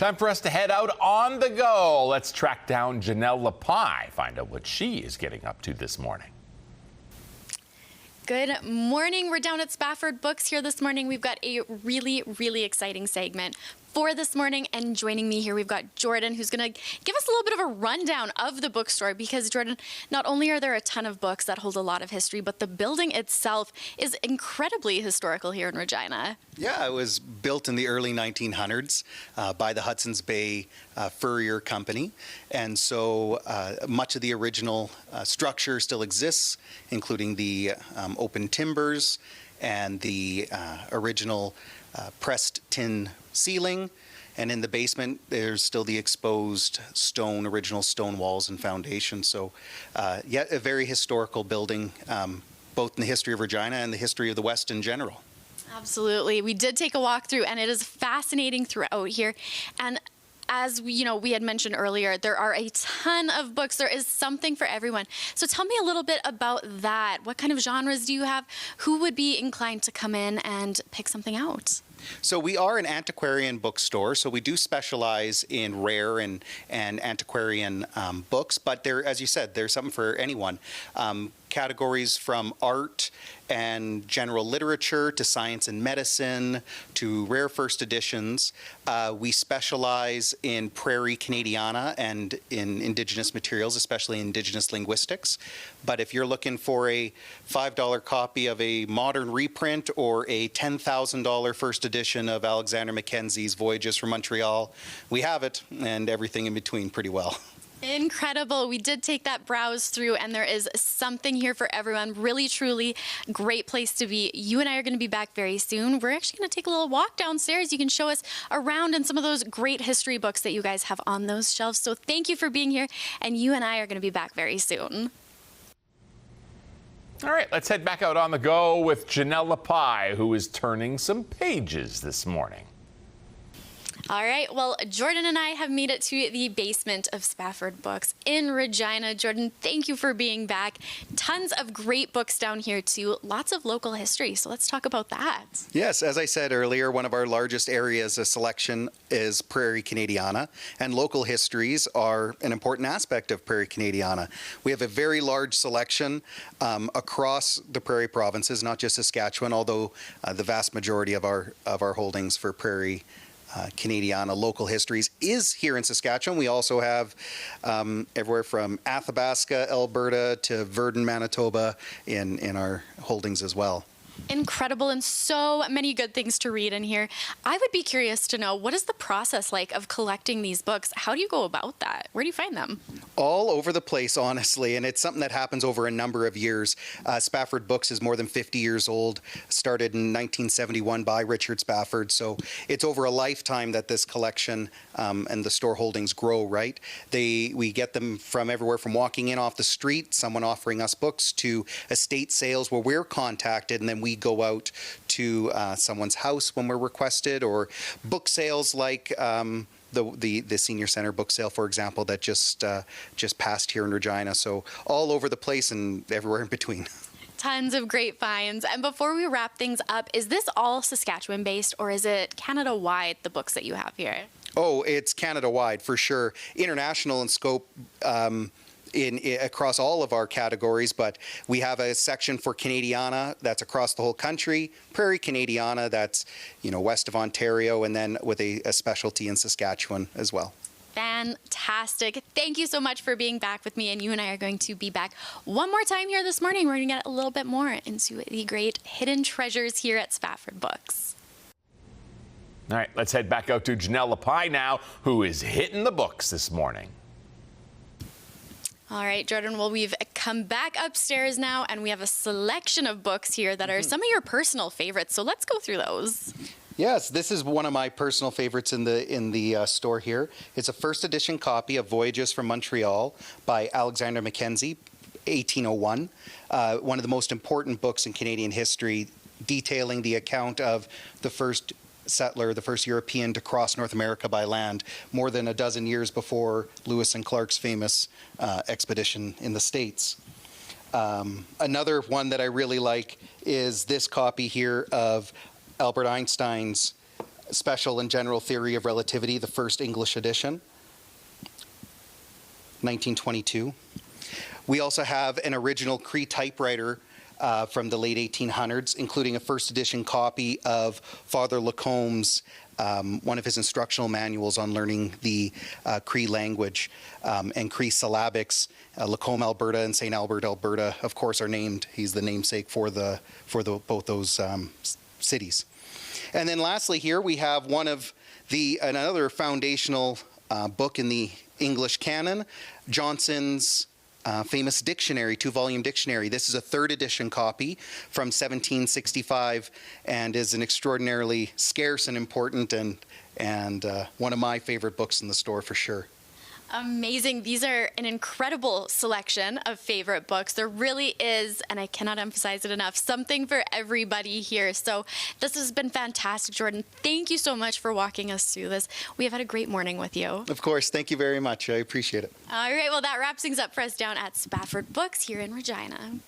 Time for us to head out on the go. Let's track down Jenelle Lippai, find out what she is getting up to this morning. Good morning. We're down at Spafford Books here this morning. We've got a really exciting segment for this morning, and joining me here we've got Jordan, who's going to give us a little bit of a rundown of the bookstore, because Jordan, not only are there a ton of books that hold a lot of history, but the building itself is incredibly historical here in Regina. Yeah, it was built in the early 1900s by the Hudson's Bay Furrier Company, and so much of the original structure still exists, including the open timbers and the original pressed tin ceiling, and in the basement there's still the exposed original stone walls and foundation. So yet a very historical building, both in the history of Regina and the history of the West in general. Absolutely. We did take a walk through, and it is fascinating throughout here. And as we had mentioned earlier, there are a ton of books. There is something for everyone. So tell me a little bit about that. What kind of genres do you have? Who would be inclined to come in and pick something out? So we are an antiquarian bookstore, so we do specialize in rare and antiquarian books, but there, as you said, there's something for anyone. Categories from art and general literature to science and medicine to rare first editions. We specialize in Prairie Canadiana and in Indigenous materials, especially Indigenous linguistics. But if you're looking for a $5 copy of a modern reprint or a $10,000 first edition of Alexander Mackenzie's Voyages from Montreal, we have it, and everything in between pretty well. Incredible. We did take that browse through, and there is something here for everyone. Really, truly great place to be. You and I are going to be back very soon. We're actually going to take a little walk downstairs. You can show us around and some of those great history books that you guys have on those shelves. So thank you for being here, and you and I are going to be back very soon. All right, let's head back out on the go with Jenelle Lippai, who is turning some pages this morning. All right, well, Jordan and I have made it to the basement of Spafford Books in Regina. Jordan, thank you for being back. Tons of great books down here, too. Lots of local history, so let's talk about that. Yes, as I said earlier, one of our largest areas of selection is Prairie Canadiana, and local histories are an important aspect of Prairie Canadiana. We have a very large selection across the Prairie provinces, not just Saskatchewan, although the vast majority of our holdings for Prairie Canadiana local histories is here in Saskatchewan. We also have everywhere from Athabasca, Alberta to Virden, Manitoba in our holdings as well. Incredible, and so many good things to read in here. I would be curious to know, what is the process like of collecting these books? How do you go about that? Where do you find them? All over the place, honestly, and it's something that happens over a number of years. Spafford Books is more than 50 years old, started in 1971 by Richard Spafford, so it's over a lifetime that this collection and the store holdings grow, right? We get them from everywhere from walking in off the street, someone offering us books, to estate sales where we're contacted and then we go out to someone's house when we're requested, or book sales like the Senior Center book sale, for example, that just passed here in Regina. So all over the place and everywhere in between. Tons of great finds. And before we wrap things up, is this all Saskatchewan based, or is it Canada-wide, the books that you have here? Oh, it's Canada-wide for sure. International in scope. Across all of our categories, but we have a section for Canadiana that's across the whole country, Prairie Canadiana that's west of Ontario, and then with a specialty in Saskatchewan as well. Fantastic. Thank you so much for being back with me, and you and I are going to be back one more time here this morning. We're going to get a little bit more into the great hidden treasures here at Spafford Books. All right, let's head back out to Jenelle Lippai now, who is hitting the books this morning. All right, Jordan, well, we've come back upstairs now, and we have a selection of books here that are some of your personal favorites. So let's go through those. Yes, this is one of my personal favorites in the store here. It's a first edition copy of Voyages from Montreal by Alexander Mackenzie, 1801. One of the most important books in Canadian history, detailing the account of the first settler, the first European to cross North America by land, more than a dozen years before Lewis and Clark's famous expedition in the States. Another one that I really like is this copy here of Albert Einstein's Special and General Theory of Relativity, the first English edition, 1922. We also have an original Cree typewriter from the late 1800s, including a first edition copy of Father Lacombe's one of his instructional manuals on learning the Cree language and Cree syllabics. Lacombe, Alberta, and St. Albert, Alberta, of course, are named. He's the namesake for both those cities. And then lastly, here we have another foundational book in the English canon, Johnson's famous dictionary, 2-volume dictionary. This is a 3rd edition copy from 1765 and is an extraordinarily scarce and important and one of my favorite books in the store for sure. Amazing. These are an incredible selection of favorite books. There really is, and I cannot emphasize it enough, something for everybody here. So this has been fantastic, Jordan. Thank you so much for walking us through this. We have had a great morning with you. Of course. Thank you very much. I appreciate it. All right. Well, that wraps things up for us down at Spafford Books here in Regina.